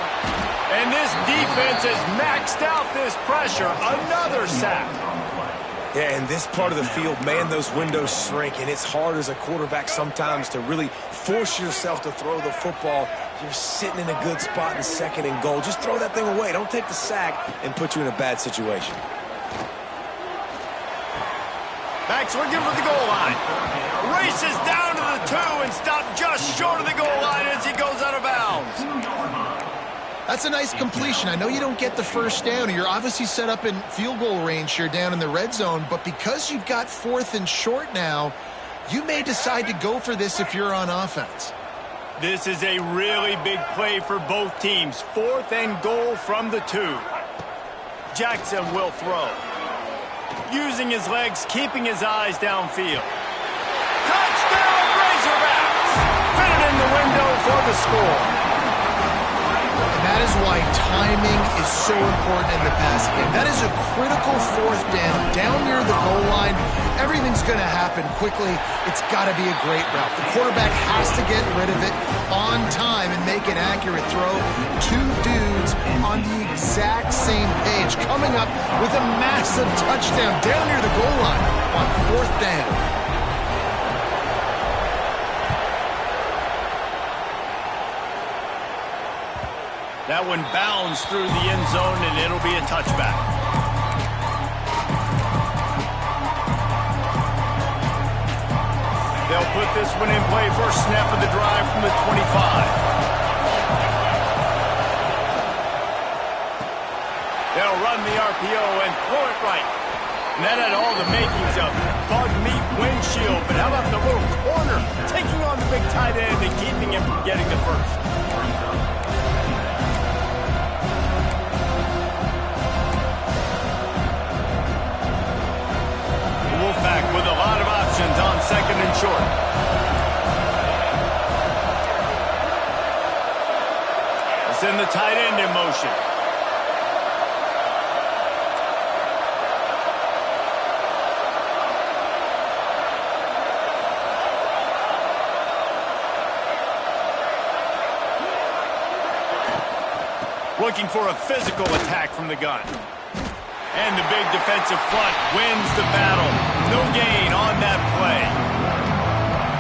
And this defense has maxed out this pressure. Another sack. Yeah, in this part of the field, man, those windows shrink, and it's hard as a quarterback sometimes to really force yourself to throw the football. You're sitting in a good spot in second and goal. Just throw that thing away. Don't take the sack and put you in a bad situation. Max looking for the goal line. Races down to the 2 and stopped just short of the goal line as he goes out of bounds. That's a nice completion. I know you don't get the first down, and you're obviously set up in field goal range here down in the red zone, but because you've got 4th and short now, you may decide to go for this if you're on offense. This is a really big play for both teams. 4th and goal from the 2. Jackson will throw. Using his legs, keeping his eyes downfield. Touchdown, Razorbacks! Fit it in the window for the score. That is why timing is so important in the pass game. That is a critical 4th down near the goal line. Everything's going to happen quickly. It's got to be a great route. The quarterback has to get rid of it on time and make an accurate throw. 2 dudes on the exact same page, coming up with a massive touchdown down near the goal line on 4th down. That one bounds through the end zone, and it'll be a touchback. They'll put this one in play for a snap of the drive from the 25. They'll run the RPO and throw it right. And that had all the makings of bug meat windshield, but how about the little corner taking on the big tight end and keeping him from getting the first? Wolfpack with a lot of options on 2nd and short. send the tight end in motion. Looking for a physical attack from the gun. And the big defensive front wins the battle. No gain on that play.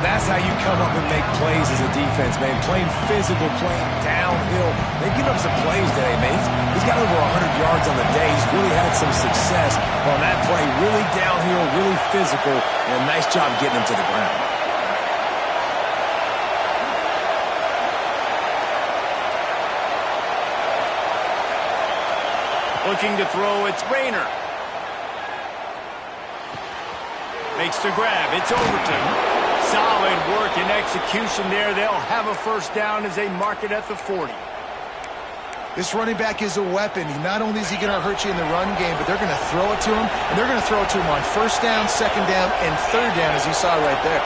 That's how you come up and make plays as a defense, man. Playing physical, playing downhill. They've given up some plays today, man. He's got over 100 yards on the day. He's really had some success on that play. Really downhill, really physical, and a nice job getting him to the ground. Looking to throw, it's Rayner. Makes the grab, it's Overton. Solid work and execution there. They'll have a first down as they mark it at the 40. This running back is a weapon. Not only is he going to hurt you in the run game, but they're going to throw it to him, and they're going to throw it to him on first down, second down, and third down, as you saw right there.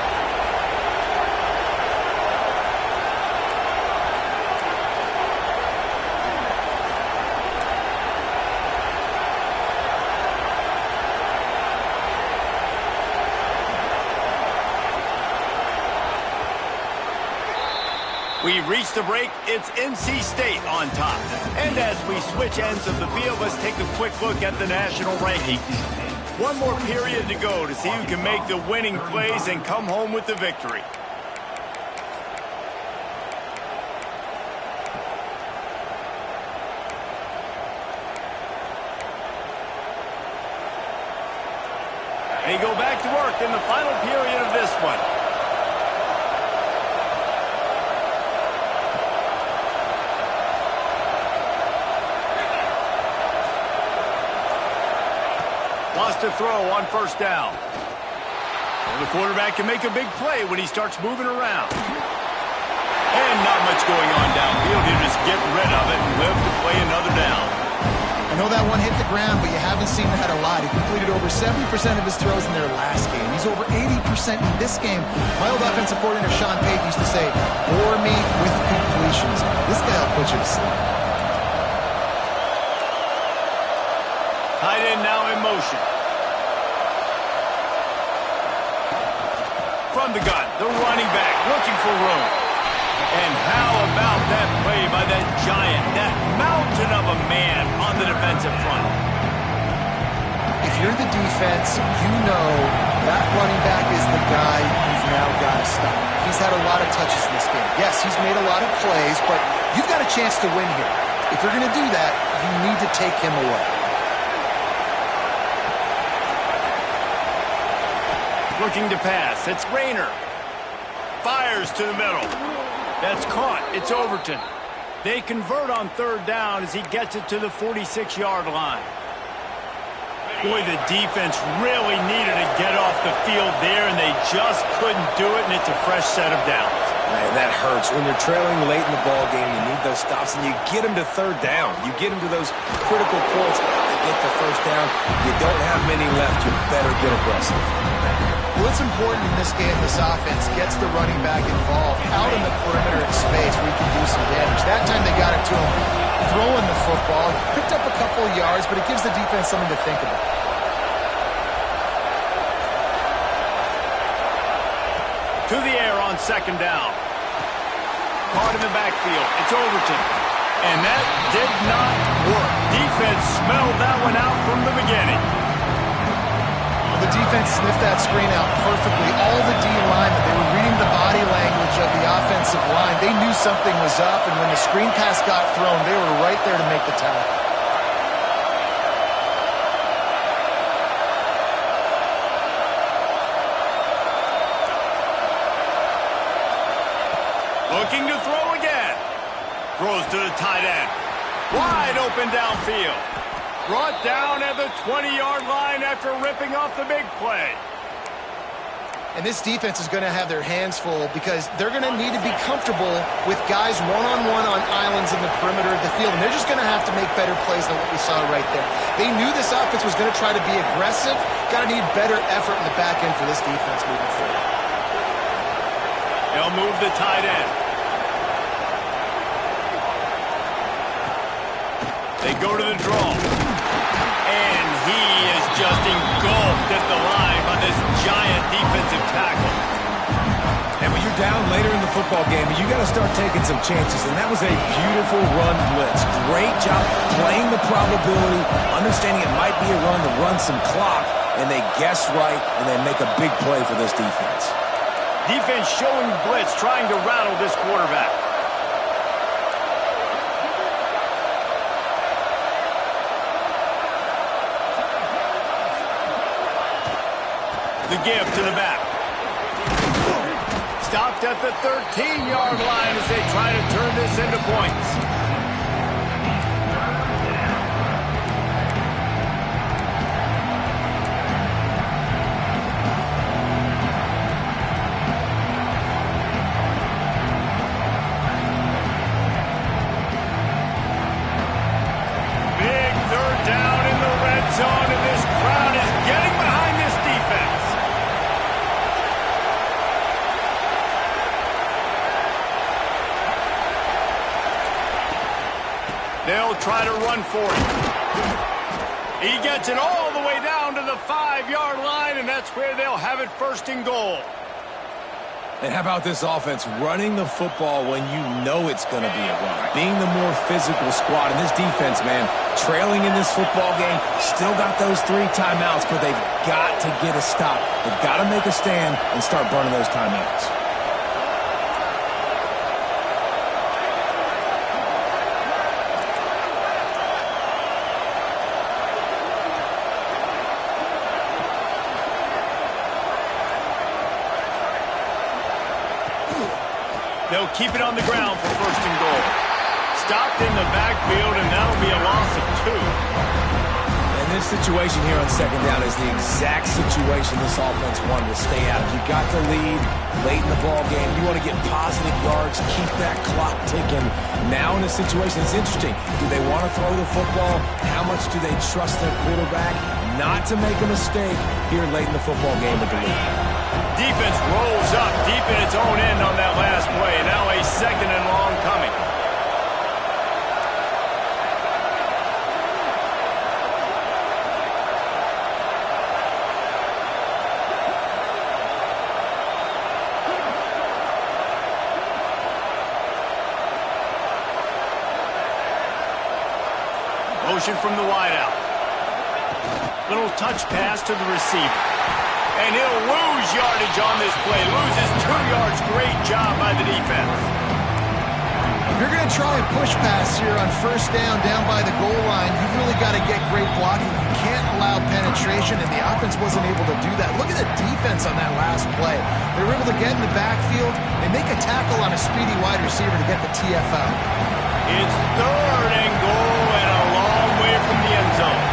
We've reached the break. It's NC State on top. And as we switch ends of the field, let's take a quick look at the national rankings. One more period to go to see who can make the winning plays and come home with the victory. They go back to work in the final period of this one. Lost a throw on first down. Well, the quarterback can make a big play when he starts moving around. And not much going on downfield. He'll just get rid of it and live to play another down. I know that one hit the ground, but you haven't seen that a lot. He completed over 70% of his throws in their last game. He's over 80% in this game. My old offensive coordinator, Sean Payton, used to say, bore me with completions. This guy will put you to sleep. Tight end now in motion. From the gun, the running back looking for room. And how about that play by that giant, that mountain of a man on the defensive front? If you're the defense, you know that running back is the guy you've now got to stop. He's had a lot of touches in this game. Yes, he's made a lot of plays, but you've got a chance to win here. If you're going to do that, you need to take him away. Looking to pass. It's Rayner. Fires to the middle. That's caught. It's Overton. They convert on third down as he gets it to the 46-yard line. Boy, the defense really needed to get off the field there, and they just couldn't do it, and it's a fresh set of downs. Man, that hurts. When you're trailing late in the ball game, you need those stops, and you get them to third down. You get them to those critical points to get the first down. You don't have many left. You better get aggressive. What's important in this game, this offense gets the running back involved out in the perimeter of space where he can do some damage. That time they got it to him throwing the football. Picked up a couple of yards, but it gives the defense something to think about. To the air on second down. Caught in the backfield. It's Overton. And that did not work. Defense smelled that one out from the beginning. The defense sniffed that screen out perfectly. All the D linemen, they were reading the body language of the offensive line. They knew something was up, and when the screen pass got thrown, they were right there to make the tackle. Looking to throw again. Throws to the tight end. Wide open downfield. Brought down at the 20-yard line after ripping off the big play. And this defense is going to have their hands full because they're going to need to be comfortable with guys one-on-one on islands in the perimeter of the field. And they're just going to have to make better plays than what we saw right there. They knew this offense was going to try to be aggressive. Got to need better effort in the back end for this defense moving forward. They'll move the tight end. go to the draw. And he is just engulfed at the line by this giant defensive tackle. And when you're down later in the football game, you got to start taking some chances. And that was a beautiful run blitz. Great job playing the probability, understanding it might be a run to run some clock, and they guess right, and they make a big play for this defense. Defense showing blitz, trying to rattle this quarterback. The give to the back. Stopped at the 13-yard line as they try to turn this into points. Big third down in the red zone, and this crowd is getting behind this defense. They'll try to run for it. He gets it all the way down to the 5-yard line, and that's where they'll have it first and goal. And how about this offense running the football when you know it's going to be a run? Being the more physical squad. And this defense, man, trailing in this football game, still got those 3 timeouts, but they've got to get a stop. They've got to make a stand and start burning those timeouts. They'll keep it on the ground for first and goal. Stopped in the backfield, and that'll be a loss of 2. And this situation here on second down is the exact situation this offense wanted to stay out of. You got the lead late in the ball game. You want to get positive yards, keep that clock ticking. Now in this situation, it's interesting. Do they want to throw the football? How much do they trust their quarterback not to make a mistake here late in the football game with the lead? Defense rolls up deep in its own end on that last play. Now a second and long coming. Motion from the wideout. Little touch pass to the receiver. And he'll lose yardage on this play. Loses 2 yards. Great job by the defense. If you're going to try a push pass here on first down by the goal line, you've really got to get great blocking. You can't allow penetration, and the offense wasn't able to do that. Look at the defense on that last play. They were able to get in the backfield and make a tackle on a speedy wide receiver to get the TFL. It's third and goal and a long way from the end zone.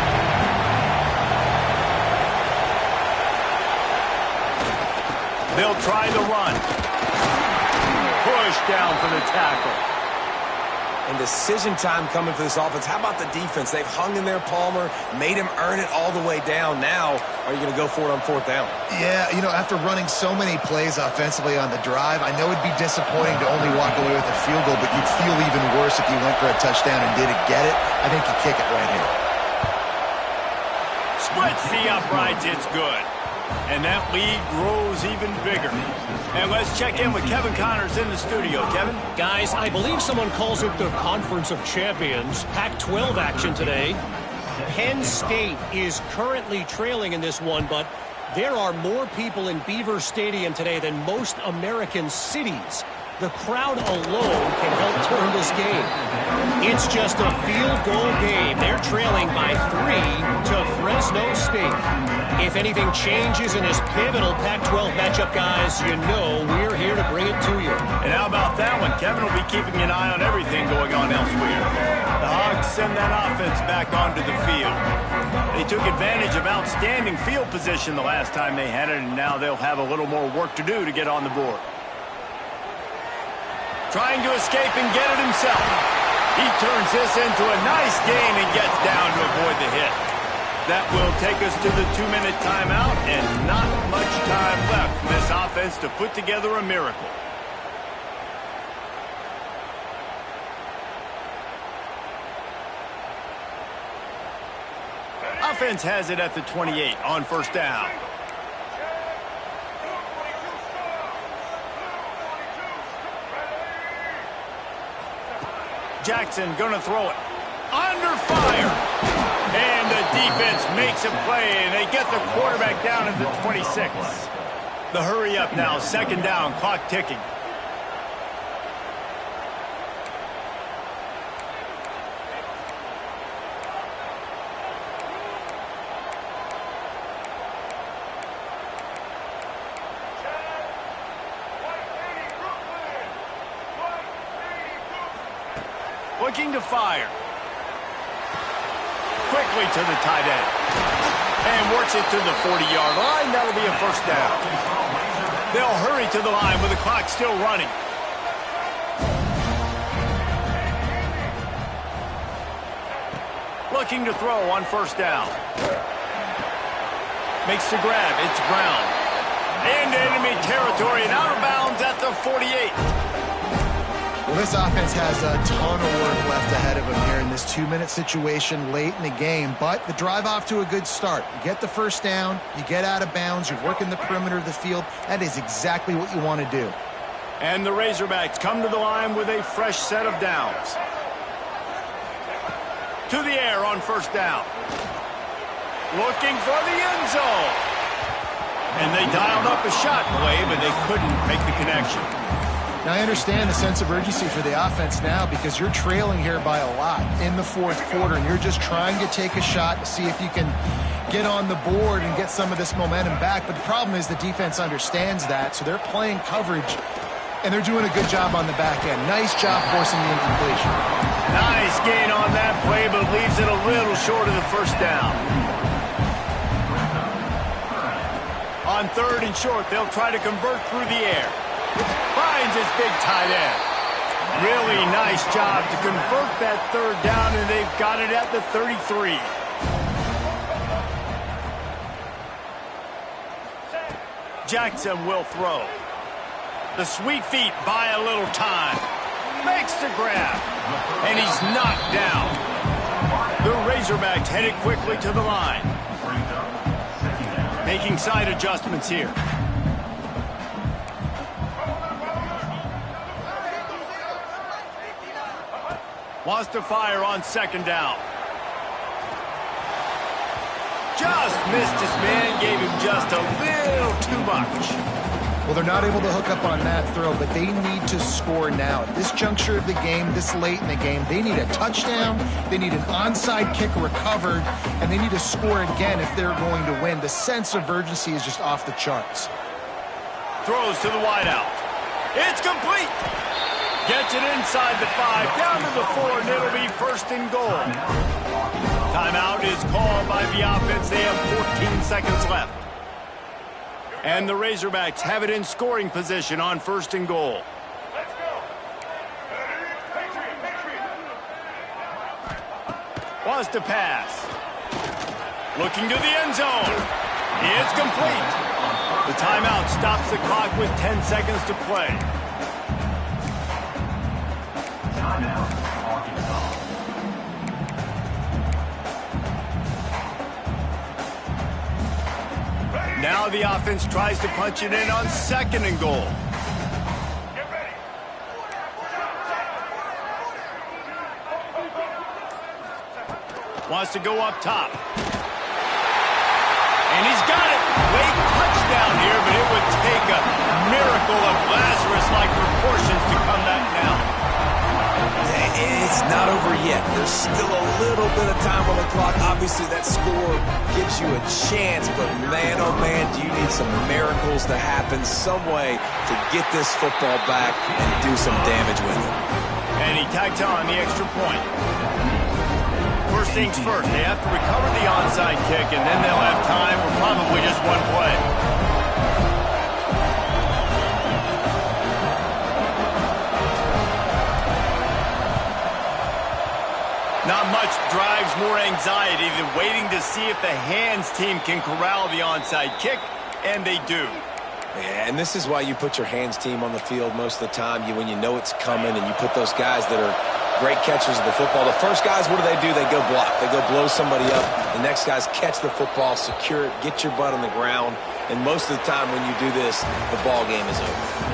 They'll try the run. Push down for the tackle. And decision time coming for this offense. How about the defense? They've hung in there, Palmer, made him earn it all the way down. Now, are you going to go for it on fourth down? Yeah, you know, after running so many plays offensively on the drive, I know it'd be disappointing to only walk away with a field goal, but you'd feel even worse if you went for a touchdown and didn't get it. I think you kick it right here. Splits the uprights. It's good. And that lead grows even bigger. And let's check in with Kevin Connors in the studio. Kevin? Guys, I believe someone calls it the Conference of Champions. Pac-12 action today. Penn State is currently trailing in this one, but there are more people in Beaver Stadium today than most American cities. The crowd alone can help turn this game. It's just a field goal game. They're trailing by 3 to Fresno State. If anything changes in this pivotal Pac-12 matchup, guys, you know we're here to bring it to you. And how about that one? Kevin will be keeping an eye on everything going on elsewhere. The Hogs send that offense back onto the field. They took advantage of outstanding field position the last time they had it, and now they'll have a little more work to do to get on the board. Trying to escape and get it himself. He turns this into a nice gain and gets down to avoid the hit. That will take us to the 2-minute timeout, and not much time left for this offense to put together a miracle. Offense has it at the 28 on first down. Jackson gonna throw it. Under fire. And the defense makes a play, and they get the quarterback down at the 26. The hurry up now, second down, clock ticking. Looking to fire. Quickly to the tight end. And works it to the 40-yard line. That'll be a first down. They'll hurry to the line with the clock still running. Looking to throw on first down. Makes the grab. It's Brown. Into enemy territory and out of bounds at the 48. Well, this offense has a ton of work left ahead of them here in this 2-minute situation late in the game, but the drive off to a good start. You get the first down, you get out of bounds, you're working the perimeter of the field. That is exactly what you want to do. And the Razorbacks come to the line with a fresh set of downs. To the air on first down. Looking for the end zone. And they dialed up a shot play, but they couldn't make the connection. Now, I understand the sense of urgency for the offense now because you're trailing here by a lot in the fourth quarter, and you're just trying to take a shot to see if you can get on the board and get some of this momentum back. But the problem is the defense understands that, so they're playing coverage, and they're doing a good job on the back end. Nice job forcing the incompletion. Nice gain on that play, but leaves it a little short of the first down. On third and short, they'll try to convert through the air. Finds his big tight end. Really nice job to convert that third down, and they've got it at the 33. Jackson will throw. The sweet feet buy a little time. Makes the grab. And he's knocked down. The Razorbacks headed quickly to the line. Making side adjustments here. Wants to fire on second down. Just missed his man, gave him just a little too much. Well, they're not able to hook up on that throw, but they need to score now. At this juncture of the game, this late in the game, they need a touchdown, they need an onside kick recovered, and they need to score again if they're going to win. The sense of urgency is just off the charts. Throws to the wideout. It's complete. Gets it inside the 5, down to the 4, and it'll be first and goal. Timeout is called by the offense. They have 14 seconds left. And the Razorbacks have it in scoring position on first and goal. Let's go. Wants to pass. Looking to the end zone. It's complete. The timeout stops the clock with 10 seconds to play. Now the offense tries to punch it in on second and goal. Get ready. Wants to go up top. And he's got it. Late touchdown here, but it would take a miracle of Lazarus-like proportions to come back now. It's not over yet. There's still a little bit of time on the clock. Obviously, that score gives you a chance, but man, oh man, do you need some miracles to happen some way to get this football back and do some damage with it. And he tacked on the extra point. First things first, they have to recover the onside kick, and then they'll have time for probably just one play. Not much drives more anxiety than waiting to see if the hands team can corral the onside kick, and they do. Yeah, and this is why you put your hands team on the field most of the time. When you know it's coming, and you put those guys that are great catchers of the football. The first guys, what do? They go block. They go blow somebody up. The next guys catch the football, secure it, get your butt on the ground. And most of the time when you do this, the ball game is over.